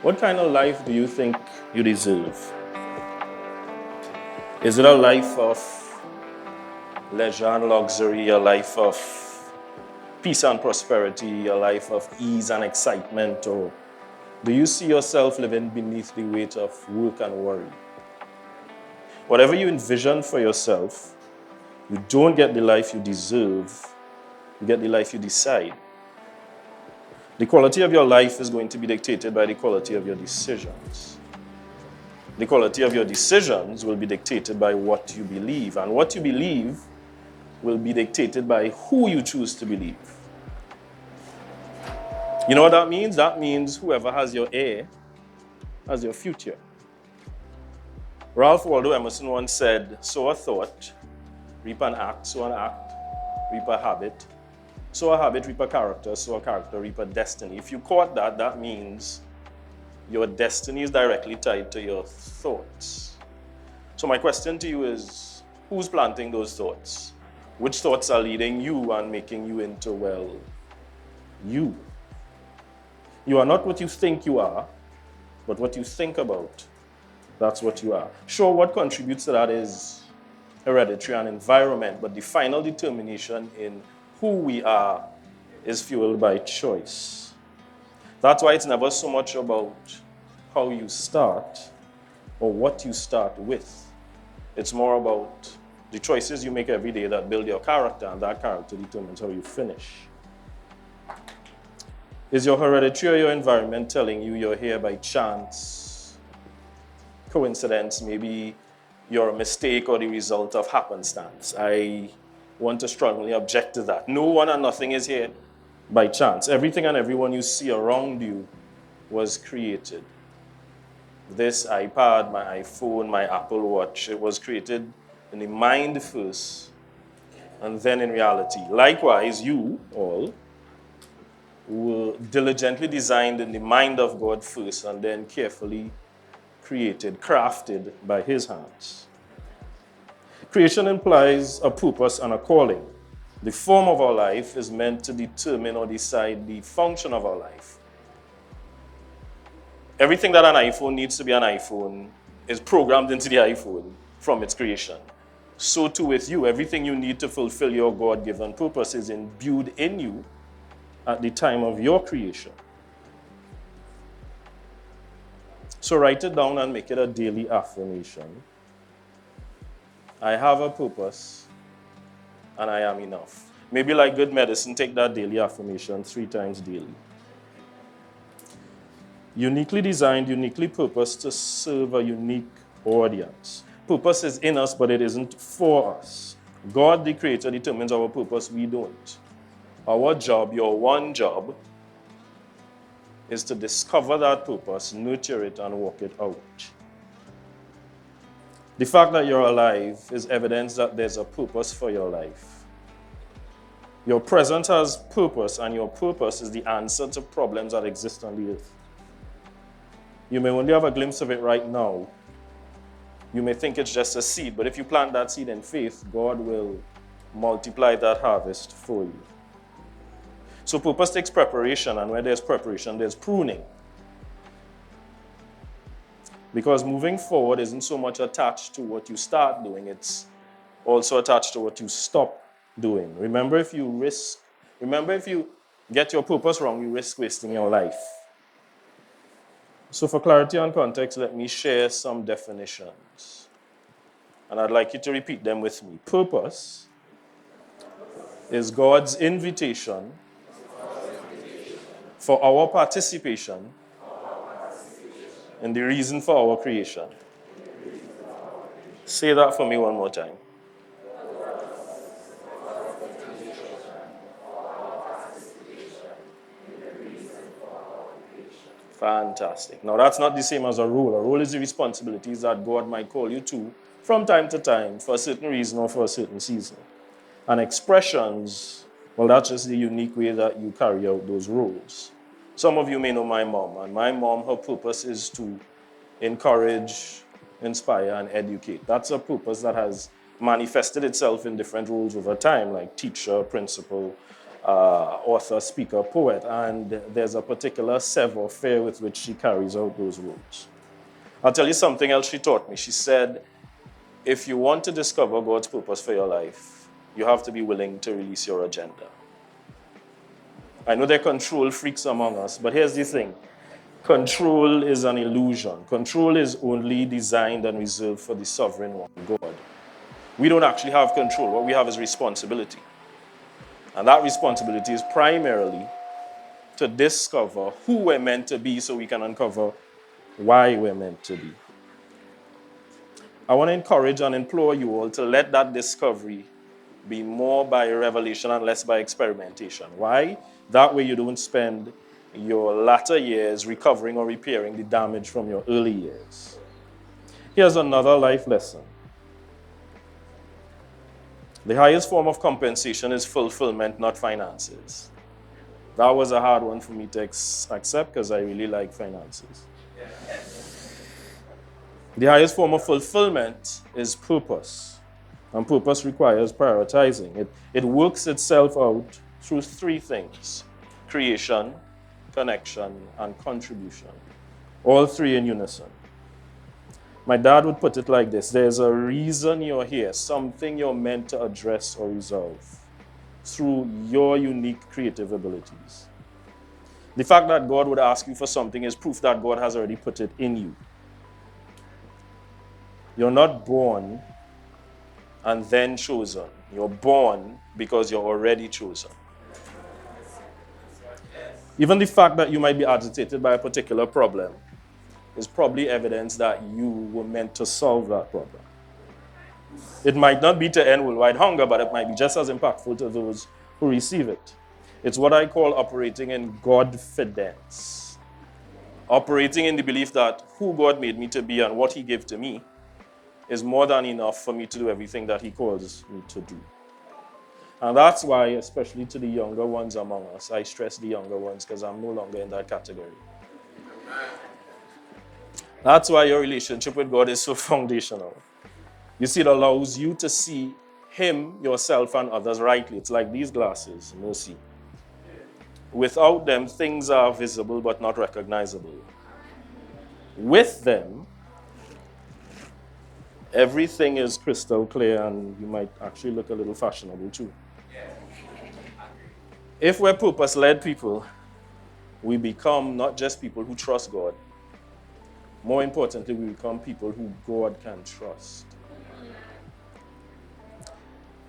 What kind of life do you think you deserve? Is it a life of leisure and luxury, a life of peace and prosperity, a life of ease and excitement, or do you see yourself living beneath the weight of work and worry? Whatever you envision for yourself, you don't get the life you deserve, you get the life you decide. The quality of your life is going to be dictated by the quality of your decisions. The quality of your decisions will be dictated by what you believe, and what you believe will be dictated by who you choose to believe. You know what that means? That means whoever has your heir has your future. Ralph Waldo Emerson once said, sow a thought, reap an act, sow an act, reap a habit. Sow a habit, reap a character, sow a character, reap a destiny. If you caught that, that means your destiny is directly tied to your thoughts. So my question to you is, who's planting those thoughts? Which thoughts are leading you and making you into, well, you? You are not what you think you are, but what you think about. That's what you are. Sure, what contributes to that is hereditary and environment, but the final determination in who we are is fueled by choice. That's why it's never so much about how you start or what you start with. It's more about the choices you make every day that build your character, and that character determines how you finish. Is your hereditary or your environment telling you you're here by chance, coincidence, maybe you're a mistake or the result of happenstance? I want to strongly object to that. No one and nothing is here by chance. Everything and everyone you see around you was created. This iPad, my iPhone, my Apple Watch, it was created in the mind first and then in reality. Likewise, you all were diligently designed in the mind of God first and then carefully created, crafted by His hands. Creation implies a purpose and a calling. The form of our life is meant to determine or decide the function of our life. Everything that an iPhone needs to be an iPhone is programmed into the iPhone from its creation. So too with you, everything you need to fulfill your God-given purpose is imbued in you at the time of your creation. So write it down and make it a daily affirmation. I have a purpose and I am enough. Maybe like good medicine, take that daily affirmation 3 times daily. Uniquely designed, uniquely purposed to serve a unique audience. Purpose is in us, but it isn't for us. God, the Creator, determines our purpose, we don't. Our job, your one job, is to discover that purpose, nurture it, and walk it out. The fact that you're alive is evidence that there's a purpose for your life. Your present has purpose, and your purpose is the answer to problems that exist on the earth. You may only have a glimpse of it right now. You may think it's just a seed, but if you plant that seed in faith, God will multiply that harvest for you. So purpose takes preparation, and where there's preparation, there's pruning. Because moving forward isn't so much attached to what you start doing, it's also attached to what you stop doing. Remember, if you get your purpose wrong, you risk wasting your life. So for clarity and context, let me share some definitions. And I'd like you to repeat them with me. Purpose is God's invitation for our participation in the reason for our creation. Say that for me one more time. Fantastic. Now that's not the same as a role. A role is the responsibilities that God might call you to from time to time for a certain reason or for a certain season. And expressions, well, that's just the unique way that you carry out those roles. Some of you may know my mom, and my mom, her purpose is to encourage, inspire, and educate. That's a purpose that has manifested itself in different roles over time, like teacher, principal, author, speaker, poet, and there's a particular savoir-faire with which she carries out those roles. I'll tell you something else she taught me. She said, if you want to discover God's purpose for your life, you have to be willing to release your agenda. I know there are control freaks among us, but here's the thing. Control is an illusion. Control is only designed and reserved for the sovereign one, God. We don't actually have control. What we have is responsibility. And that responsibility is primarily to discover who we're meant to be so we can uncover why we're meant to be. I want to encourage and implore you all to let that discovery be more by revelation and less by experimentation. Why? That way you don't spend your latter years recovering or repairing the damage from your early years. Here's another life lesson. The highest form of compensation is fulfillment, not finances. That was a hard one for me to accept because I really like finances. The highest form of fulfillment is purpose. And purpose requires prioritizing. It works itself out through three things: creation, connection, and contribution. All three in unison. My dad would put it like this: there's a reason you're here, something you're meant to address or resolve through your unique creative abilities. The fact that God would ask you for something is proof that God has already put it in you. You're not born and then chosen. You're born because you're already chosen. Even the fact that you might be agitated by a particular problem is probably evidence that you were meant to solve that problem. It might not be to end worldwide hunger, but it might be just as impactful to those who receive it. It's what I call operating in Godfidence. Operating in the belief that who God made me to be and what He gave to me is more than enough for me to do everything that He calls me to do. And that's why, especially to the younger ones among us, I stress the younger ones because I'm no longer in that category. That's why your relationship with God is so foundational. You see, it allows you to see Him, yourself, and others rightly. It's like these glasses, mercy. Without them, things are visible but not recognizable. With them, everything is crystal clear and you might actually look a little fashionable too. If we're purpose-led people, we become not just people who trust God. More importantly, we become people who God can trust.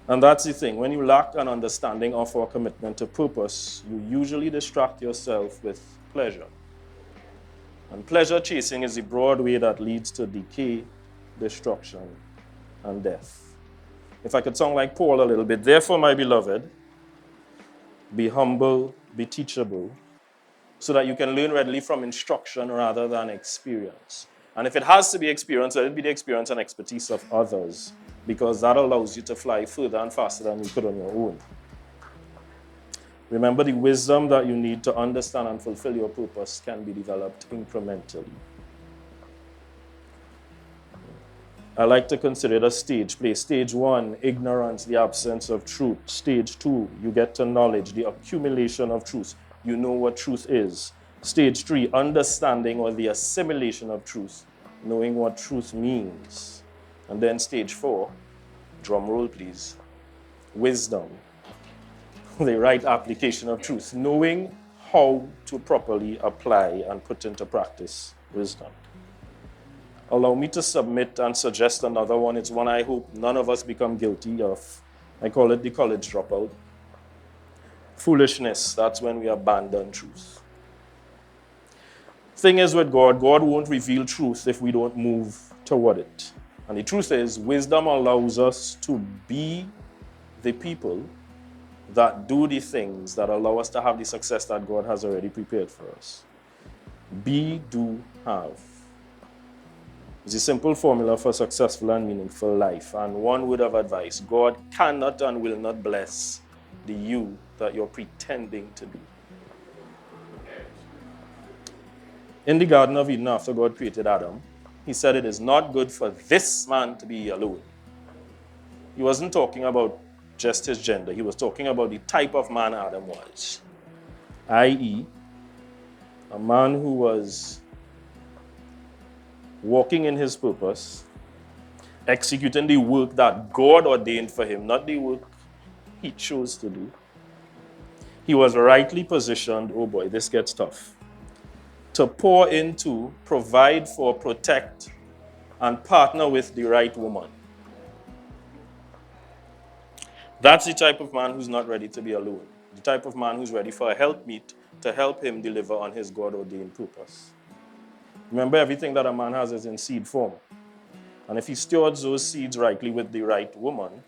And that's the thing. When you lack an understanding of our commitment to purpose, you usually distract yourself with pleasure. And pleasure chasing is the broad way that leads to decay, destruction, and death. If I could sound like Paul a little bit, therefore, my beloved, be humble, be teachable, so that you can learn readily from instruction rather than experience. And if it has to be experience, let it be the experience and expertise of others, because that allows you to fly further and faster than you could on your own. Remember, the wisdom that you need to understand and fulfill your purpose can be developed incrementally. I like to consider it a stage play. Stage 1, ignorance, the absence of truth. Stage 2, you get to knowledge, the accumulation of truth. You know what truth is. Stage 3, understanding or the assimilation of truth, knowing what truth means. And then stage 4, drum roll please, wisdom, the right application of truth, knowing how to properly apply and put into practice wisdom. Allow me to submit and suggest another one. It's one I hope none of us become guilty of. I call it the college dropout. Foolishness, that's when we abandon truth. Thing is with God, God won't reveal truth if we don't move toward it. And the truth is, wisdom allows us to be the people that do the things that allow us to have the success that God has already prepared for us. Be, do, have. It's a simple formula for successful and meaningful life. And one word of advice: God cannot and will not bless the you that you're pretending to be. In the Garden of Eden, after God created Adam, He said it is not good for this man to be alone. He wasn't talking about just his gender. He was talking about the type of man Adam was, i.e., a man who was walking in his purpose, executing the work that God ordained for him, not the work he chose to do. He was rightly positioned, oh boy, this gets tough, to pour into, provide for, protect, and partner with the right woman. That's the type of man who's not ready to be alone. The type of man who's ready for a helpmeet to help him deliver on his God-ordained purpose. Remember, everything that a man has is in seed form. And if he stewards those seeds rightly with the right woman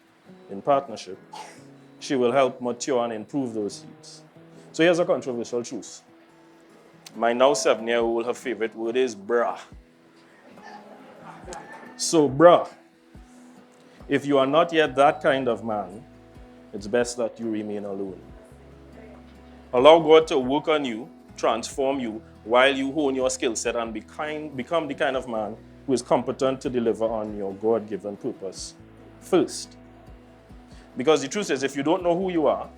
in partnership, she will help mature and improve those seeds. So here's a controversial truth. My now 7-year-old, her favorite word is bruh. So bruh, if you are not yet that kind of man, it's best that you remain alone. Allow God to work on you, transform you, while you hone your skill set and become the kind of man who is competent to deliver on your God-given purpose first. Because the truth is, if you don't know who you are,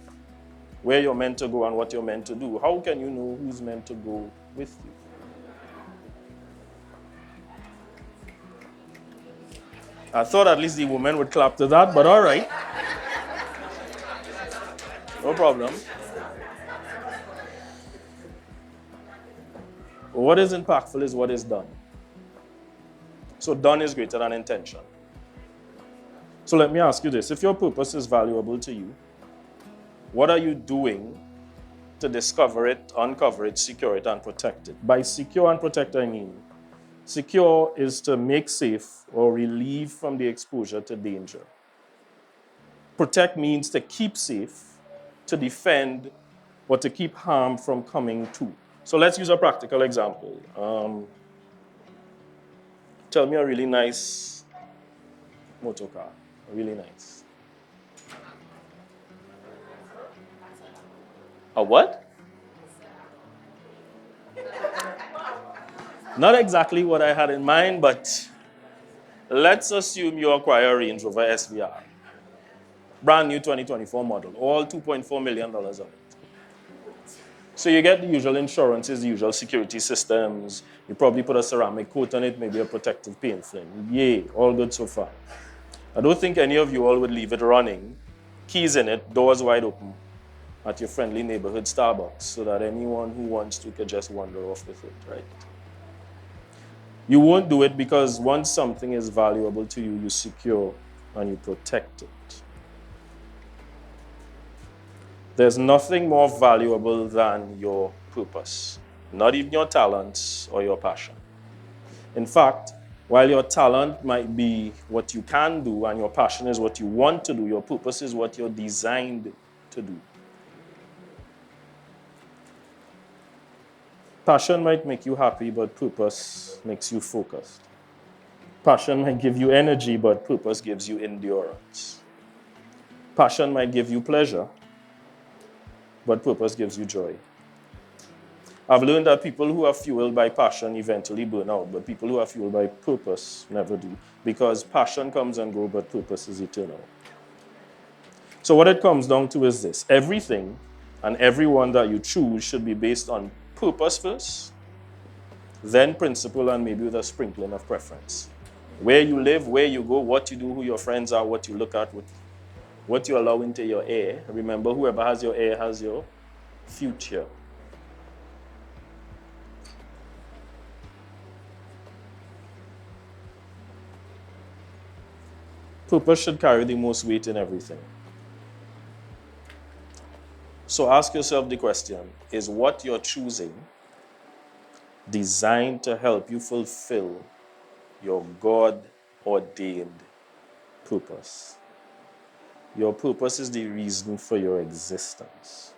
where you're meant to go and what you're meant to do, how can you know who's meant to go with you? I thought at least the woman would clap to that, but all right. No problem. What is impactful is what is done. So done is greater than intention. So let me ask you this. If your purpose is valuable to you, what are you doing to discover it, uncover it, secure it, and protect it? By secure and protect, I mean, secure is to make safe or relieve from the exposure to danger. Protect means to keep safe, to defend, or to keep harm from coming to. So let's use a practical example. Tell me a really nice motor car, really nice. A what? Not exactly what I had in mind, but let's assume you acquire a Range Rover SVR. Brand new 2024 model, all $2.4 million of it. So you get the usual insurances, the usual security systems. You probably put a ceramic coat on it, maybe a protective paint film. Yay, all good so far. I don't think any of you all would leave it running, keys in it, doors wide open, at your friendly neighborhood Starbucks, so that anyone who wants to could just wander off with it, right? You won't do it because once something is valuable to you, you secure and you protect it. There's nothing more valuable than your purpose, not even your talents or your passion. In fact, while your talent might be what you can do and your passion is what you want to do, your purpose is what you're designed to do. Passion might make you happy, but purpose makes you focused. Passion might give you energy, but purpose gives you endurance. Passion might give you pleasure, but purpose gives you joy. I've learned that people who are fueled by passion eventually burn out, but people who are fueled by purpose never do, because passion comes and goes, but purpose is eternal. So what it comes down to is this: everything and everyone that you choose should be based on purpose first, then principle, and maybe with a sprinkling of preference. Where you live, where you go, what you do, who your friends are, what you look at, what you allow into your air. Remember, whoever has your air has your future. Purpose should carry the most weight in everything. So ask yourself the question, is what you're choosing designed to help you fulfill your God-ordained purpose? Your purpose is the reason for your existence.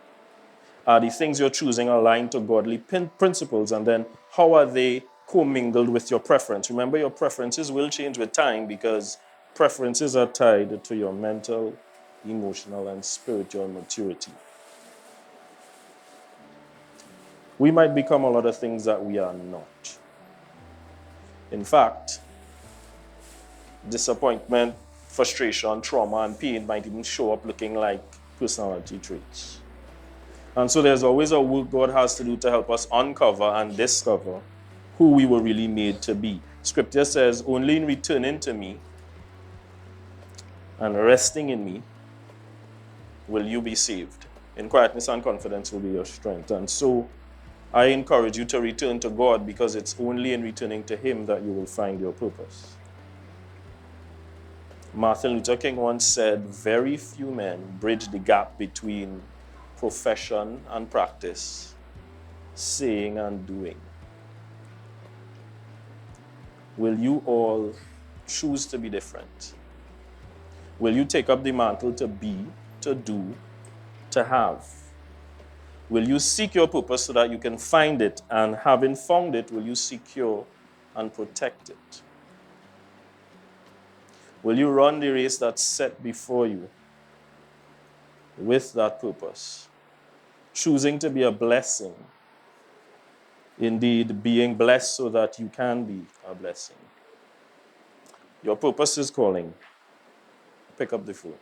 Are the things you're choosing aligned to godly principles, and then how are they commingled with your preference? Remember, your preferences will change with time because preferences are tied to your mental, emotional, and spiritual maturity. We might become a lot of things that we are not. In fact, disappointment frustration, trauma, and pain might even show up looking like personality traits. And so there's always a work God has to do to help us uncover and discover who we were really made to be. Scripture says, only in returning to me and resting in me will you be saved. In quietness and confidence will be your strength. And so I encourage you to return to God, because it's only in returning to Him that you will find your purpose. Martin Luther King once said, very few men bridge the gap between profession and practice, saying and doing. Will you all choose to be different? Will you take up the mantle to be, to do, to have? Will you seek your purpose so that you can find it, and having found it, will you secure and protect it? Will you run the race that's set before you with that purpose, choosing to be a blessing, indeed being blessed so that you can be a blessing? Your purpose is calling. Pick up the phone.